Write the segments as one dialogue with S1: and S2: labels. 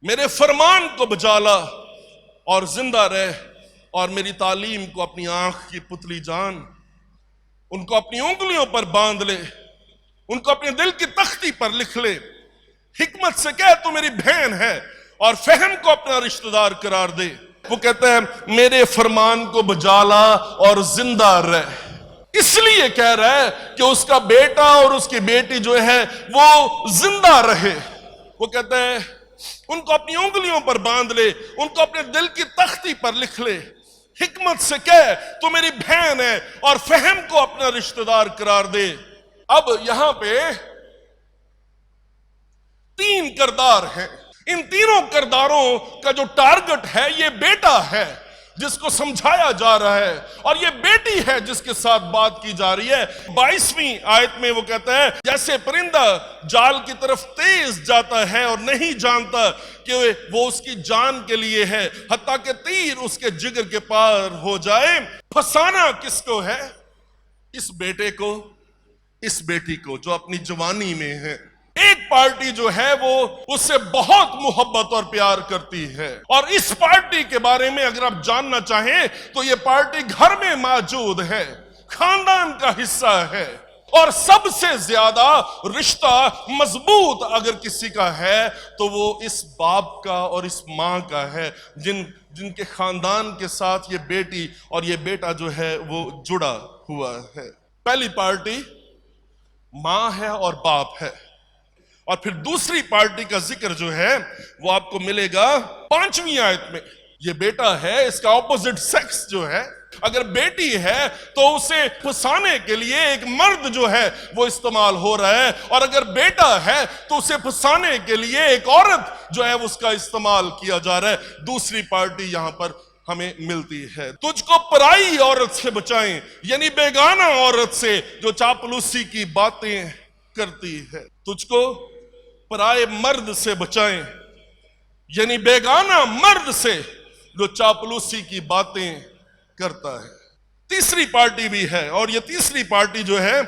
S1: میرے فرمان کو بجا لا اور زندہ رہ، اور میری تعلیم کو اپنی آنکھ کی پتلی جان، ان کو اپنی انگلیوں پر باندھ لے، ان کو اپنے دل کی تختی پر لکھ لے، حکمت سے کہہ تو میری بہن ہے، اور فہم کو اپنا رشتہ دار قرار دے۔ وہ کہتا ہے میرے فرمان کو بجا لا اور زندہ رہ، اس لیے کہہ رہا ہے کہ اس کا بیٹا اور اس کی بیٹی جو ہے وہ زندہ رہے۔ وہ کہتا ہے ان کو اپنی انگلیوں پر باندھ لے، ان کو اپنے دل کی تختی پر لکھ لے، حکمت سے کہہ تو میری بہن ہے، اور فہم کو اپنا رشتہ دار قرار دے۔ اب یہاں پہ تین کردار ہیں، ان تینوں کرداروں کا جو ٹارگٹ ہے یہ بیٹا ہے جس کو سمجھایا جا رہا ہے، اور یہ بیٹی ہے جس کے ساتھ بات کی جا رہی ہے۔ 22ویں آیت میں وہ کہتا ہے جیسے پرندہ جال کی طرف تیز جاتا ہے اور نہیں جانتا کہ وہ اس کی جان کے لیے ہے، حتیٰ کہ تیر اس کے جگر کے پار ہو جائے۔ پھنسانا کس کو ہے؟ اس بیٹے کو، اس بیٹی کو جو اپنی جوانی میں ہے۔ ایک پارٹی جو ہے وہ اس سے بہت محبت اور پیار کرتی ہے، اور اس پارٹی کے بارے میں اگر آپ جاننا چاہیں تو یہ پارٹی گھر میں موجود ہے، خاندان کا حصہ ہے، اور سب سے زیادہ رشتہ مضبوط اگر کسی کا ہے تو وہ اس باپ کا اور اس ماں کا ہے، جن کے خاندان کے ساتھ یہ بیٹی اور یہ بیٹا جو ہے وہ جڑا ہوا ہے۔ پہلی پارٹی ماں ہے اور باپ ہے، اور پھر دوسری پارٹی کا ذکر جو ہے وہ آپ کو ملے گا 5ویں آیت میں۔ یہ بیٹا ہے، اس کا اپوزٹ سیکس جو ہے، اگر بیٹی ہے تو اسے پھنسانے کے لیے ایک مرد جو ہے وہ استعمال ہو رہا ہے، اور اگر بیٹا ہے تو اسے پھنسانے کے لیے ایک عورت جو ہے اس کا استعمال کیا جا رہا ہے۔ دوسری پارٹی یہاں پر ہمیں ملتی ہے۔ تجھ کو پرائی عورت سے بچائیں، یعنی بیگانہ عورت سے جو چاپلوسی کی باتیں کرتی ہے۔ تجھ کو پرائے مرد سے بچائیں، یعنی بیگانہ مرد سے جو چاپلوسی کی باتیں کرتا ہے۔ تیسری پارٹی بھی ہے، اور یہ تیسری پارٹی جو ہے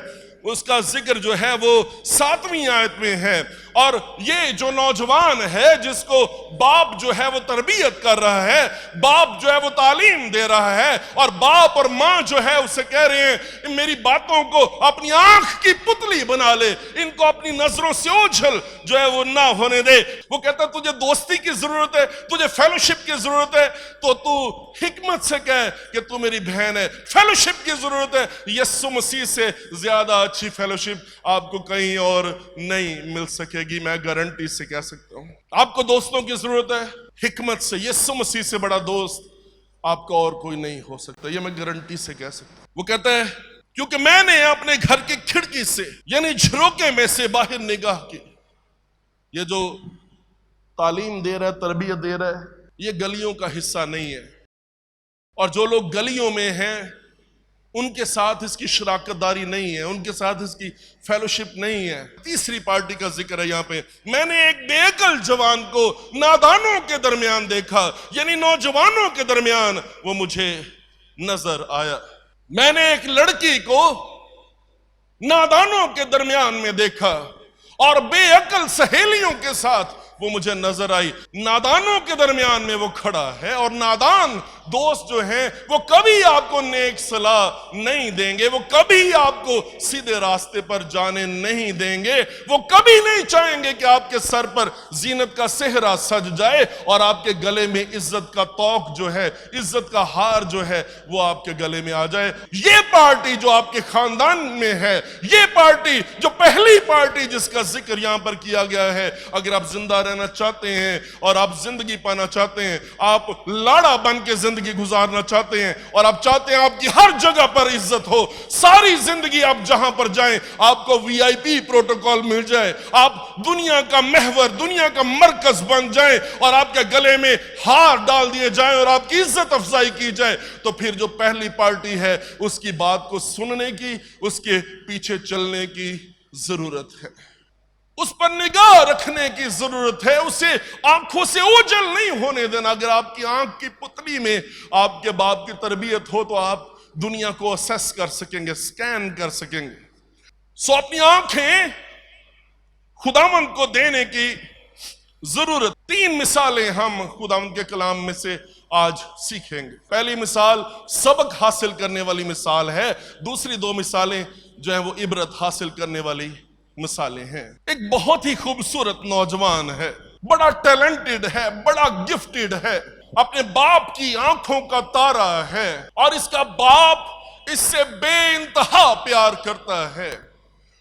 S1: اس کا ذکر جو ہے وہ 7ویں آیت میں ہے، اور یہ جو نوجوان ہے جس کو باپ جو ہے وہ تربیت کر رہا ہے، باپ جو ہے وہ تعلیم دے رہا ہے، اور باپ اور ماں جو ہے اسے کہہ رہے ہیں میری باتوں کو اپنی آنکھ کی پتلی بنا لے، ان کو اپنی نظروں سے اوجھل جو ہے وہ نہ ہونے دے۔ وہ کہتا ہے تجھے دوستی کی ضرورت ہے، تجھے فیلوشپ کی ضرورت ہے، تو حکمت سے کہہ کہ تو میری بہن ہے۔ فیلوشپ کی ضرورت ہے، یسوع مسیح سے زیادہ اچھی فیلوشپ آپ کو کہیں اور نہیں مل سکے گی، میں گارنٹی سے کہہ سکتا ہوں۔ آپ کو دوستوں کی ضرورت ہے، حکمت سے، یسوع مسیح سے بڑا دوست آپ کا اور کوئی نہیں ہو سکتا، یہ میں گارنٹی سے کہہ سکتا ہوں۔ وہ کہتا ہے کیونکہ میں نے اپنے گھر کی کھڑکی سے، یعنی جھروکے میں سے باہر نگاہ کی۔ یہ جو تعلیم دے رہا ہے، تربیت دے رہا ہے، یہ گلیوں کا حصہ نہیں ہے، اور جو لوگ گلیوں میں ہیں ان کے ساتھ اس کی شراکت داری نہیں ہے، ان کے ساتھ اس کی فیلوشپ نہیں ہے۔ تیسری پارٹی کا ذکر ہے یہاں پہ، میں نے ایک بے عقل جوان کو نادانوں کے درمیان دیکھا، یعنی نوجوانوں کے درمیان وہ مجھے نظر آیا۔ میں نے ایک لڑکی کو نادانوں کے درمیان میں دیکھا، اور بے عقل سہیلیوں کے ساتھ وہ مجھے نظر آئی۔ نادانوں کے درمیان میں وہ کھڑا ہے، اور نادان دوست جو ہیں وہ کبھی آپ کو نیک صلاح نہیں دیں گے، وہ کبھی آپ کو سیدھے راستے پر جانے نہیں دیں گے، وہ کبھی نہیں چاہیں گے کہ آپ کے سر پر زینت کا صحرا سج جائے اور آپ کے گلے میں عزت کا طوق جو ہے، عزت کا ہار جو ہے وہ آپ کے گلے میں آ جائے۔ یہ پارٹی جو آپ کے خاندان میں ہے، یہ پارٹی جو پہلی پارٹی جس کا ذکر یہاں پر کیا گیا ہے، اگر آپ زندہ رہنا چاہتے ہیں اور آپ زندگی پانا چاہتے ہیں، آپ لاڑا بن کے زندگی گزارنا چاہتے ہیں، اور آپ چاہتے ہیں آپ کی ہر جگہ پر عزت ہو، ساری زندگی آپ جہاں پر جائیں آپ کو VIP پروٹوکول مل جائے، آپ دنیا کا محور، دنیا کا مرکز بن جائیں، اور آپ کے گلے میں ہار ڈال دیے جائیں اور آپ کی عزت افزائی کی جائے، تو پھر جو پہلی پارٹی ہے اس کی بات کو سننے کی، اس کے پیچھے چلنے کی ضرورت ہے، اس پر نگاہ رکھنے کی ضرورت ہے، اسے آنکھوں سے اوجھل نہیں ہونے دینا۔ اگر آپ کی آنکھ کی پتلی میں آپ کے باپ کی تربیت ہو تو آپ دنیا کو اسیس کر سکیں گے، سکین کر سکیں گے۔ سو اپنی آنکھیں خداوند کو دینے کی ضرورت۔ 3 مثالیں ہم خداوند کے کلام میں سے آج سیکھیں گے۔ پہلی مثال سبق حاصل کرنے والی مثال ہے، دوسری 2 مثالیں جو ہیں وہ عبرت حاصل کرنے والی مثالیں ہیں۔ ایک بہت ہی خوبصورت نوجوان ہے، بڑا ٹیلنٹڈ ہے، بڑا گفٹڈ ہے، اپنے باپ کی آنکھوں کا تارا ہے، اور اس کا باپ اس سے بے انتہا پیار کرتا ہے۔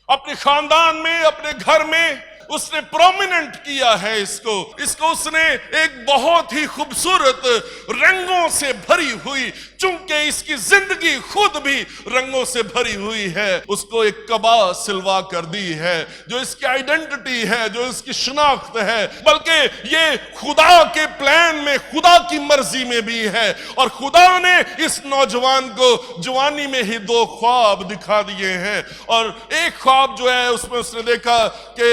S1: اپنے خاندان میں، اپنے گھر میں اس نے پرومیننٹ کیا ہے اس کو اس نے ایک بہت ہی خوبصورت رنگوں سے بھری ہوئی، چونکہ اس کی زندگی خود بھی رنگوں سے بھری ہوئی ہے، اس کو ایک قبا سلوا کر دی ہے جو اس کی آئیڈینٹی ہے، جو اس کی شناخت ہے، بلکہ یہ خدا کے پلان میں، خدا کی مرضی میں بھی ہے۔ اور خدا نے اس نوجوان کو جوانی میں ہی 2 خواب دکھا دیے ہیں، اور ایک خواب جو ہے اس میں اس نے دیکھا کہ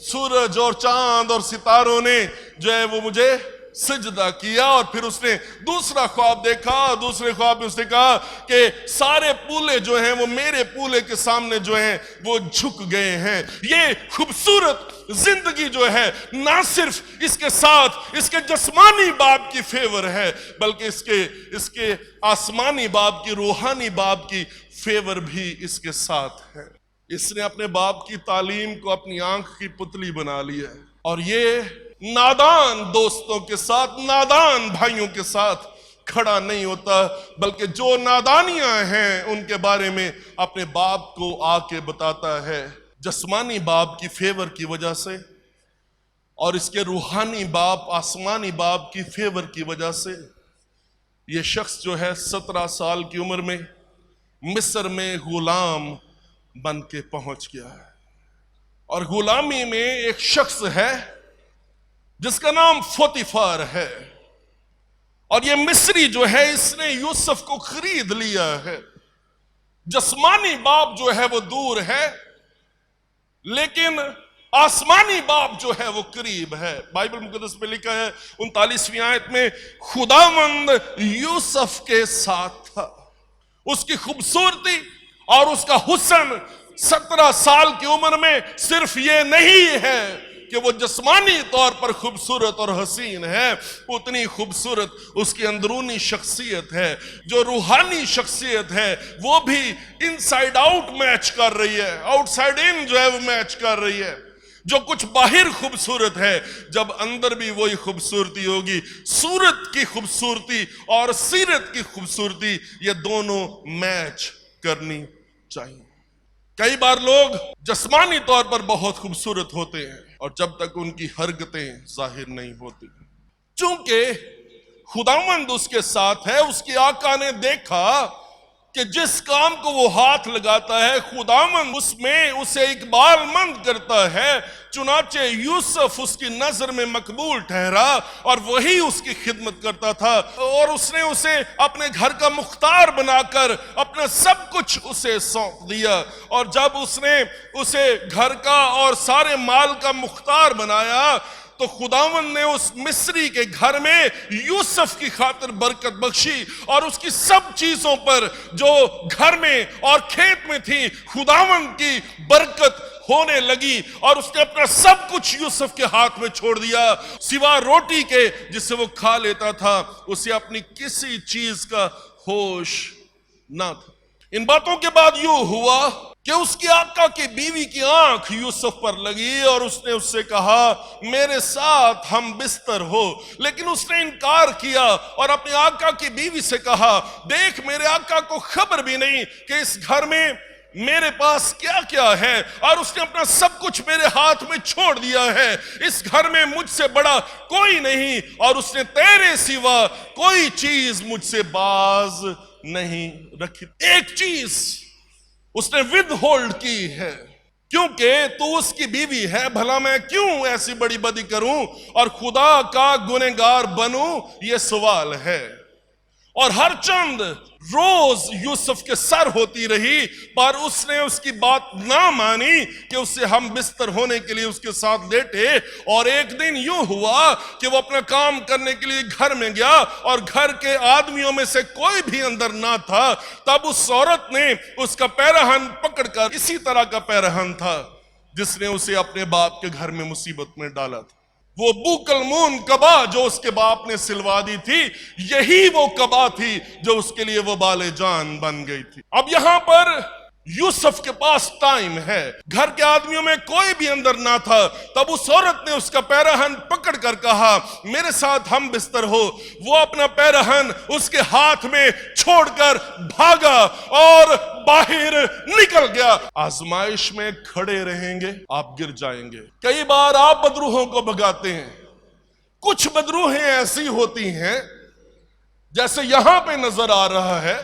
S1: سورج اور چاند اور ستاروں نے جو ہے وہ مجھے سجدہ کیا، اور پھر اس نے دوسرا خواب دیکھا، دوسرے خواب میں اس نے کہا کہ سارے پولے جو ہیں وہ میرے پولے کے سامنے جو ہیں وہ جھک گئے ہیں۔ یہ خوبصورت زندگی جو ہے نہ صرف اس کے ساتھ اس کے جسمانی باپ کی فیور ہے، بلکہ اس کے آسمانی باپ کی، روحانی باپ کی فیور بھی اس کے ساتھ ہے۔ اس نے اپنے باپ کی تعلیم کو اپنی آنکھ کی پتلی بنا لیا ہے، اور یہ نادان دوستوں کے ساتھ، نادان بھائیوں کے ساتھ کھڑا نہیں ہوتا، بلکہ جو نادانیاں ہیں ان کے بارے میں اپنے باپ کو آ کے بتاتا ہے، جسمانی باپ کی فیور کی وجہ سے، اور اس کے روحانی باپ، آسمانی باپ کی فیور کی وجہ سے۔ یہ شخص جو ہے 17 سال کی عمر میں مصر میں غلام بن کے پہنچ گیا ہے، اور غلامی میں ایک شخص ہے جس کا نام فوتیفار ہے، اور یہ مصری جو ہے اس نے یوسف کو خرید لیا ہے۔ جسمانی باپ جو ہے وہ دور ہے، لیکن آسمانی باپ جو ہے وہ قریب ہے۔ بائبل مقدس میں لکھا ہے 39ویں آیت میں، خداوند یوسف کے ساتھ تھا۔ اس کی خوبصورتی اور اس کا حسن 17 سال کی عمر میں صرف یہ نہیں ہے کہ وہ جسمانی طور پر خوبصورت اور حسین ہے، اتنی خوبصورت اس کی اندرونی شخصیت ہے، جو روحانی شخصیت ہے وہ بھی انسائیڈ آؤٹ میچ کر رہی ہے، آؤٹ سائیڈ ان جو ہے وہ میچ کر رہی ہے۔ جو کچھ باہر خوبصورت ہے، جب اندر بھی وہی خوبصورتی ہوگی۔ صورت کی خوبصورتی اور سیرت کی خوبصورتی، یہ دونوں میچ کرنی چاہیے۔ کئی بار لوگ جسمانی طور پر بہت خوبصورت ہوتے ہیں، اور جب تک ان کی حرکتیں ظاہر نہیں ہوتی، چونکہ خداوند اس کے ساتھ ہے، اس کی آقا نے دیکھا کہ جس کام کو وہ ہاتھ لگاتا ہے خداوند اس میں اسے اقبال مند کرتا ہے، چنانچہ یوسف اس کی نظر میں مقبول ٹھہرا، اور وہی اس کی خدمت کرتا تھا، اور اس نے اسے اپنے گھر کا مختار بنا کر اپنا سب کچھ اسے سونپ دیا۔ اور جب اس نے اسے گھر کا اور سارے مال کا مختار بنایا، تو خداوند نے اس مصری کے گھر میں یوسف کی خاطر برکت بخشی، اور اس کی سب چیزوں پر جو گھر میں اور کھیت میں تھی خداوند کی برکت ہونے لگی، اور اس نے اپنا سب کچھ یوسف کے ہاتھ میں چھوڑ دیا، سوا روٹی کے جسے وہ کھا لیتا تھا، اسے اپنی کسی چیز کا ہوش نہ تھا۔ ان باتوں کے بعد یوں ہوا کہ اس کی آقا کی بیوی کی آنکھ یوسف پر لگی، اور اس نے اس سے کہا میرے ساتھ ہم بستر ہو، لیکن اس نے انکار کیا اور اپنے آقا کی بیوی سے کہا دیکھ میرے آقا کو خبر بھی نہیں کہ اس گھر میں میرے پاس کیا کیا ہے، اور اس نے اپنا سب کچھ میرے ہاتھ میں چھوڑ دیا ہے، اس گھر میں مجھ سے بڑا کوئی نہیں، اور اس نے تیرے سوا کوئی چیز مجھ سے باز نہیں رکھی۔ ایک چیز اس نے ود ہولڈ کی ہے، کیونکہ تو اس کی بیوی ہے، بھلا میں کیوں ایسی بڑی بدی کروں اور خدا کا گنہگار بنوں، یہ سوال ہے۔ اور ہر چند روز یوسف کے سر ہوتی رہی، پر اس نے اس کی بات نہ مانی کہ اس سے ہم بستر ہونے کے لیے اس کے ساتھ لیٹے۔ اور ایک دن یوں ہوا کہ وہ اپنا کام کرنے کے لیے گھر میں گیا، اور گھر کے آدمیوں میں سے کوئی بھی اندر نہ تھا، تب اس عورت نے اس کا پیرہن پکڑ کر، اسی طرح کا پیرہن تھا جس نے اسے اپنے باپ کے گھر میں مصیبت میں ڈالا تھا، وہ بوکلمون کبا جو اس کے باپ نے سلوا دی تھی، یہی وہ کبا تھی جو اس کے لیے وہ بال جان بن گئی تھی۔ اب یہاں پر یوسف کے پاس ٹائم ہے، گھر کے آدمیوں میں کوئی بھی اندر نہ تھا، تب اس عورت نے اس کا پیراہن پکڑ کر کہا میرے ساتھ ہم بستر ہو۔ وہ اپنا پیراہن اس کے ہاتھ میں چھوڑ کر بھاگا اور باہر نکل گیا۔ آزمائش میں کھڑے رہیں گے آپ گر جائیں گے۔ کئی بار آپ بدروحوں کو بھگاتے ہیں، کچھ بدروحیں ایسی ہوتی ہیں جیسے یہاں پہ نظر آ رہا ہے،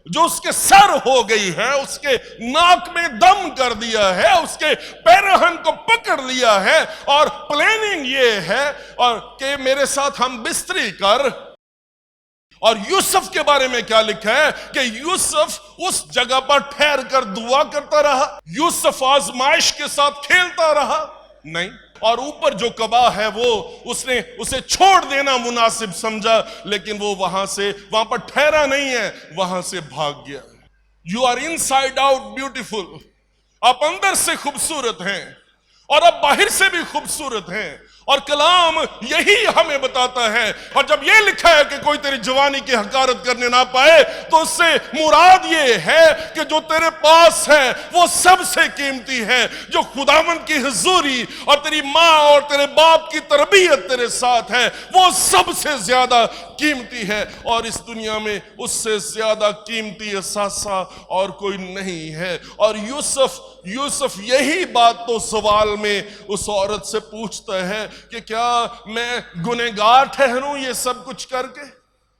S1: جو اس کے سر ہو گئی ہے، اس کے ناک میں دم کر دیا ہے، اس کے پیراہن کو پکڑ لیا ہے، اور پلاننگ یہ ہے اور کہ میرے ساتھ ہم بستری کر۔ اور یوسف کے بارے میں کیا لکھا ہے کہ یوسف اس جگہ پر ٹھہر کر دعا کرتا رہا، یوسف آزمائش کے ساتھ کھیلتا رہا نہیں، اور اوپر جو کبا ہے وہ اس نے اسے چھوڑ دینا مناسب سمجھا، لیکن وہ وہاں پر ٹھہرا نہیں ہے، وہاں سے بھاگ گیا۔ You are inside out beautiful, آپ اندر سے خوبصورت ہیں اور آپ باہر سے بھی خوبصورت ہیں، اور کلام یہی ہمیں بتاتا ہے۔ اور جب یہ لکھا ہے کہ کوئی تیری جوانی کی حقارت کرنے نہ پائے، تو اس سے مراد یہ ہے کہ جو تیرے پاس ہے وہ سب سے قیمتی ہے، جو خداوند کی حضوری اور تیری ماں اور تیرے باپ کی تربیت تیرے ساتھ ہے، وہ سب سے زیادہ قیمتی ہے، اور اس دنیا میں اس سے زیادہ قیمتی اثاثہ اور کوئی نہیں ہے۔ اور یوسف یہی بات تو سوال میں اس عورت سے پوچھتا ہے کہ کیا میں گنہگار ٹھہروں یہ سب کچھ کر کے؟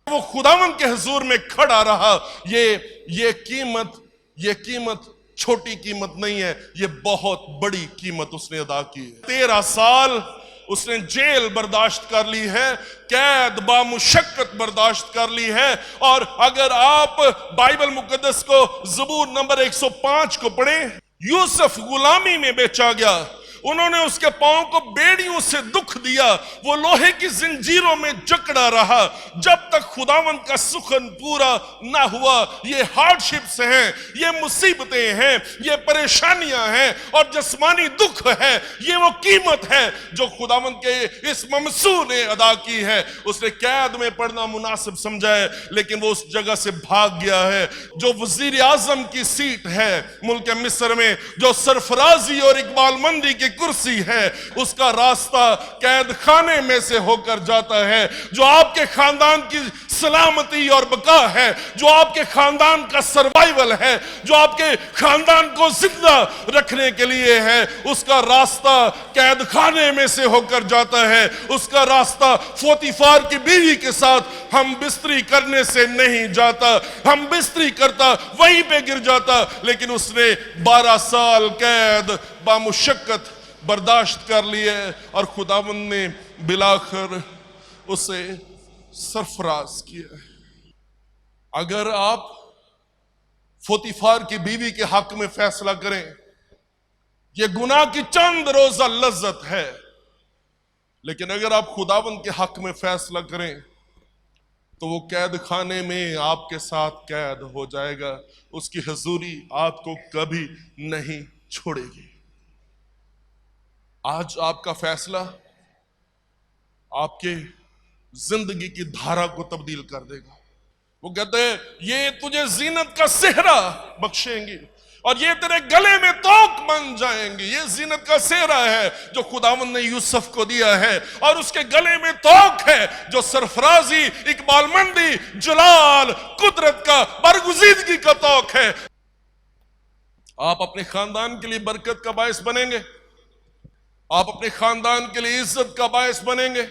S1: وہ خداوند کے حضور میں کھڑا رہا۔ یہ قیمت چھوٹی قیمت نہیں ہے، یہ بہت بڑی قیمت اس نے ادا کی ہے۔ 13 سال اس نے جیل برداشت کر لی ہے، قید بامشقت برداشت کر لی ہے۔ اور اگر آپ بائبل مقدس کو زبور نمبر 105 کو پڑھیں، یوسف غلامی میں بیچا گیا، انہوں نے اس کے پاؤں کو بیڑیوں سے دکھ دیا، وہ لوہے کی زنجیروں میں جکڑا رہا جب تک خداوند کا سخن پورا نہ ہوا۔ یہ ہارڈشپس ہیں، یہ مصیبتیں ہیں، یہ پریشانیاں ہیں اور جسمانی دکھ ہے، یہ وہ قیمت ہے جو خداوند کے اس ممسوح نے ادا کی ہے۔ اس نے قید میں پڑنا مناسب سمجھا ہے، لیکن وہ اس جگہ سے بھاگ گیا ہے۔ جو وزیر اعظم کی سیٹ ہے ملک مصر میں، جو سرفرازی اور اقبال مندی کی کرسی ہے، اس کا راستہ قید خانے میں سے ہو کر جاتا ہے۔ جو آپ کے خاندان کی سلامتی اور بقا ہے، جو آپ کے خاندان کا سروائیول ہے، جو آپ کے خاندان کو زندہ رکھنے کے لیے ہے، اس کا راستہ قید خانے میں سے ہو کر جاتا ہے۔ اس کا راستہ فوتیفار کی بیوی کے ساتھ ہم بستری کرنے سے نہیں جاتا، ہم بستری کرتا وہیں پہ گر جاتا، لیکن اس نے 12 سال قید بامشقت برداشت کر لیے، اور خداوند نے بلاخر اسے سرفراز کیا۔ اگر آپ فوتیفار کی بیوی کے حق میں فیصلہ کریں، یہ گناہ کی چند روزہ لذت ہے، لیکن اگر آپ خداوند کے حق میں فیصلہ کریں تو وہ قید خانے میں آپ کے ساتھ قید ہو جائے گا، اس کی حضوری آپ کو کبھی نہیں چھوڑے گی۔ آج آپ کا فیصلہ آپ کے زندگی کی دھارا کو تبدیل کر دے گا۔ وہ کہتے ہیں یہ تجھے زینت کا صحرا بخشیں گی، اور یہ تیرے گلے میں توق بن جائیں گی۔ یہ زینت کا صحرا ہے جو خداوند نے یوسف کو دیا ہے، اور اس کے گلے میں توق ہے جو سرفرازی، اقبال مندی، جلال، قدرت کا، برگزیدگی کا توق ہے۔ آپ اپنے خاندان کے لیے برکت کا باعث بنیں گے، آپ اپنے خاندان کے لیے عزت کا باعث بنیں گے۔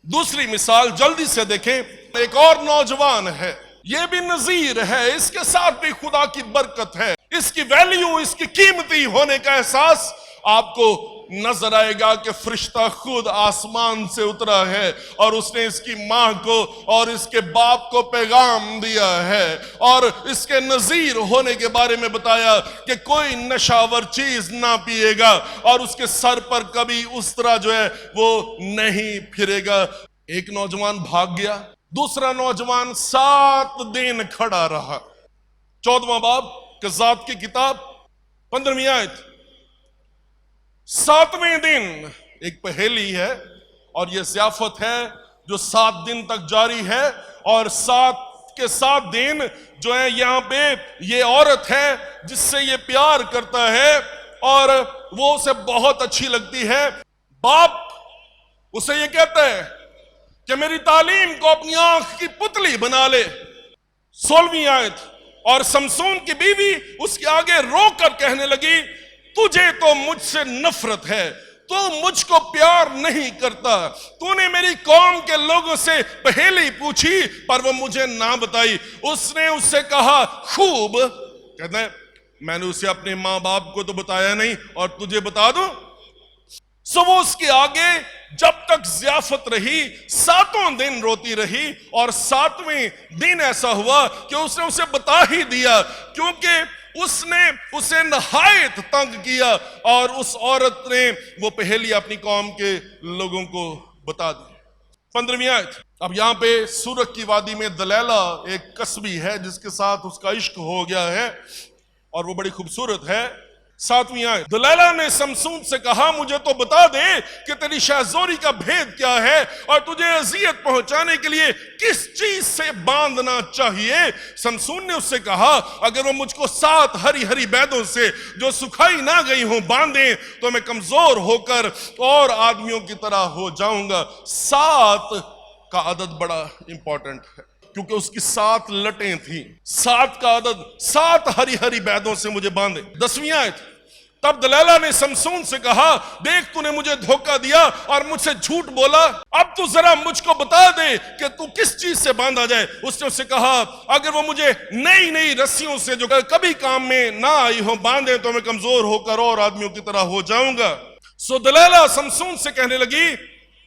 S1: دوسری مثال جلدی سے دیکھیں، ایک اور نوجوان ہے، یہ بھی نذیر ہے، اس کے ساتھ بھی خدا کی برکت ہے، اس کی ویلیو، اس کی قیمتی ہونے کا احساس آپ کو نظر آئے گا کہ فرشتہ خود آسمان سے اترا ہے، اور اس نے اس کی ماں کو اور اس کے باپ کو پیغام دیا ہے، اور اس کے نذیر ہونے کے بارے میں بتایا کہ کوئی نشاور چیز نہ پیے گا، اور اس کے سر پر کبھی اس طرح جو ہے وہ نہیں پھرے گا۔ ایک نوجوان بھاگ گیا، دوسرا نوجوان 7 دن کھڑا رہا۔ 14واں باب قضات کی کتاب 15ویں آیت۔ 7ویں دن ایک پہیلی ہے، اور یہ ضیافت ہے جو 7 دن تک جاری ہے، اور 7 کے 7 دن جو ہے یہاں پہ یہ عورت ہے جس سے یہ پیار کرتا ہے اور وہ اسے بہت اچھی لگتی ہے۔ باپ اسے یہ کہتا ہے کہ میری تعلیم کو اپنی آنکھ کی پتلی بنا لے۔ 16ویں آیت، اور سمسون کی بیوی اس کے آگے رو کر کہنے لگی تجھے تو مجھ سے نفرت ہے، تو مجھ کو پیار نہیں کرتا، تو نے میری قوم کے لوگوں سے پہیلی پوچھی پر وہ مجھے نہ بتائی۔ اس نے اس سے کہا خوب، کہتا ہے میں نے اسے اپنے ماں باپ کو تو بتایا نہیں اور تجھے بتا دوں۔ وہ اس کے آگے جب تک ضیافت رہی 7 دن روتی رہی، اور 7ویں دن ایسا ہوا کہ اس نے اسے بتا ہی دیا، کیونکہ اس نے اسے نہایت تنگ کیا، اور اس عورت نے وہ پہیلی اپنی قوم کے لوگوں کو بتا دی۔ 15ویں آیت، اب یہاں پہ سورک کی وادی میں دلیلہ ایک کسبی ہے جس کے ساتھ اس کا عشق ہو گیا ہے اور وہ بڑی خوبصورت ہے۔ 7ویں آیت، دلیلہ نے سمسون سے کہا مجھے تو بتا دے کہ تیری شہزوری کا بھید کیا ہے اور تجھے اذیت پہنچانے کے لیے کس چیز سے باندھنا چاہیے۔ سمسون نے اس سے کہا اگر وہ مجھ کو 7 ہری ہری بیدوں سے جو سکھائی نہ گئی ہوں باندھیں تو میں کمزور ہو کر اور آدمیوں کی طرح ہو جاؤں گا۔ 7 کا عدد بڑا امپورٹنٹ ہے کیونکہ اس کی 7 لٹیں تھیں۔ 7 کا عدد، 7 ہری ہری بیدوں سے مجھے باندھے۔ 10ویں آیت، تب دلیلہ نے سمسون سے کہا دیکھ تو نے مجھے دھوکہ دیا اور مجھ سے جھوٹ بولا، اب تو ذرا مجھ کو بتا دے کہ تو کس چیز سے باندھا جائے۔ اس نے اس سے کہا اگر وہ مجھے نئی نئی رسیوں سے جو کبھی کام میں نہ آئی ہو باندھے تو میں کمزور ہو کر اور آدمیوں کی طرح ہو جاؤں گا۔ دلیلہ سمسون سے کہنے لگی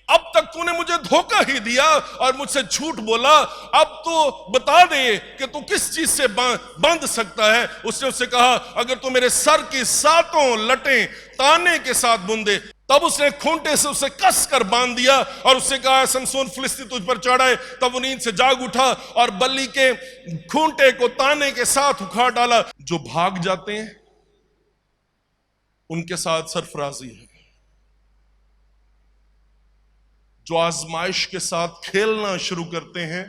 S1: اب تک تو نے مجھے دھوکہ ہی دیا اور مجھ سے جھوٹ بولا، اب تو بتا دے کہ تو کس چیز سے باندھ سکتا ہے۔ اس نے اس سے کہا اگر تو میرے سر کی 7 لٹیں تانے کے ساتھ بندے۔ تب اس نے کھونٹے سے اسے کس کر باندھ دیا اور اس سے کہا سمسون فلسطی تجھ پر چڑھائے۔ تب وہ نیند سے جاگ اٹھا اور بلی کے کھونٹے کو تانے کے ساتھ اکھاڑ ڈالا۔ جو بھاگ جاتے ہیں ان کے ساتھ سرفرازی ہے، جو آزمائش کے ساتھ کھیلنا شروع کرتے ہیں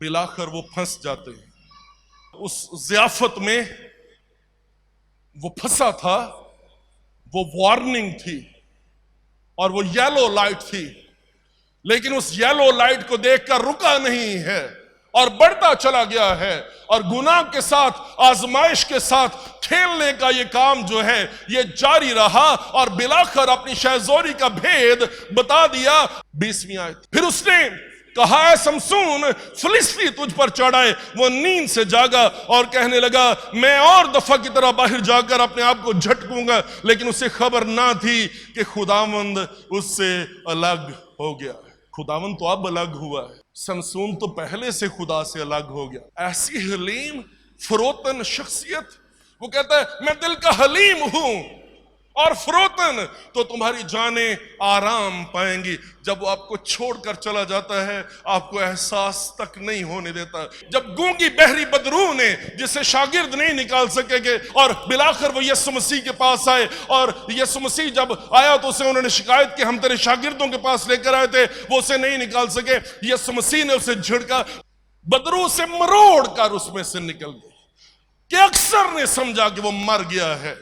S1: بلاخر وہ پھنس جاتے ہیں۔ اس ضیافت میں وہ پھنسا تھا، وہ وارننگ تھی اور وہ یلو لائٹ تھی، لیکن اس یلو لائٹ کو دیکھ کر رکا نہیں ہے اور بڑھتا چلا گیا ہے، اور گناہ کے ساتھ آزمائش کے ساتھ کھیلنے کا یہ کام جو ہے یہ جاری رہا اور بلاخر اپنی شہزوری کا بھید بتا دیا۔ 20ویں آیت، پھر اس نے کہا اے سمسون فلسطی تجھ پر چڑھائے۔ وہ نیند سے جاگا اور کہنے لگا میں اور دفعہ کی طرح باہر جا کر اپنے آپ کو جھٹکوں گا، لیکن اسے خبر نہ تھی کہ خداوند اس سے الگ ہو گیا۔ خداوند تو اب الگ ہوا ہے، سمسون تو پہلے سے خدا سے الگ ہو گیا۔ ایسی حلیم فروتن شخصیت، وہ کہتا ہے میں دل کا حلیم ہوں اور فروتن، تو تمہاری جانیں آرام پائیں گی۔ جب وہ آپ کو چھوڑ کر چلا جاتا ہے آپ کو احساس تک نہیں ہونے دیتا۔ جب گونگی بہری بدرو نے جسے شاگرد نہیں نکال سکے گے اور بلاخر وہ یسوع مسیح کے پاس آئے، اور یسوع مسیح جب آیا تو اسے انہوں نے شکایت کی ہم تیرے شاگردوں کے پاس لے کر آئے تھے، وہ اسے نہیں نکال سکے، یسوع مسیح نے اسے جھڑکا، بدرو سے مروڑ کر اس میں سے نکل گئی کہ اکثر نے سمجھا کہ وہ مر گیا ہے۔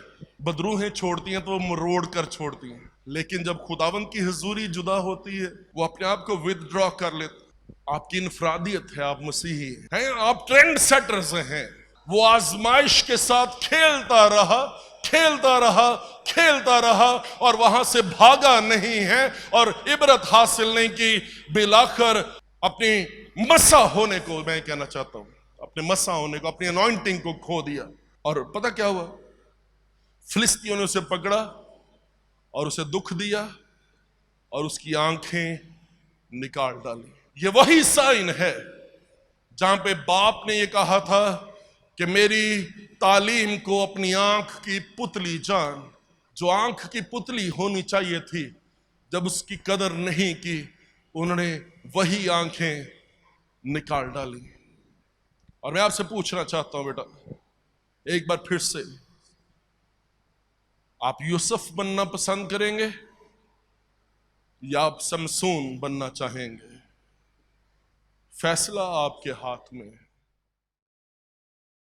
S1: بدروہیں چھوڑتی ہیں تو وہ مروڑ کر چھوڑتی ہیں، لیکن جب خداوند کی حضوری جدا ہوتی ہے وہ اپنے آپ کو ودرا کر لیتے۔ آپ کی انفرادیت ہے، آپ مسیحی ہیں، آپ ٹرینڈ سیٹرز ہیں۔ وہ آزمائش کے ساتھ کھیلتا رہا کھیلتا رہا کھیلتا رہا اور وہاں سے بھاگا نہیں ہے اور عبرت حاصل نہیں کی۔ بلاخر اپنی مسا ہونے کو، میں کہنا چاہتا ہوں اپنے مسا ہونے کو، اپنی انوائنٹنگ کو کھو دیا۔ اور پتہ کیا ہوا؟ فلسطینیوں نے اسے پکڑا اور اسے دکھ دیا اور اس کی آنکھیں نکال ڈالی۔ یہ وہی سائن ہے جہاں پہ باپ نے یہ کہا تھا کہ میری تعلیم کو اپنی آنکھ کی پتلی جان، جو آنکھ کی پتلی ہونی چاہیے تھی، جب اس کی قدر نہیں کی انہوں نے وہی آنکھیں نکال ڈالی۔ اور میں آپ سے پوچھنا چاہتا ہوں بیٹا ایک بار پھر سے، آپ یوسف بننا پسند کریں گے یا آپ سمسون بننا چاہیں گے؟ فیصلہ آپ کے ہاتھ میں ہے۔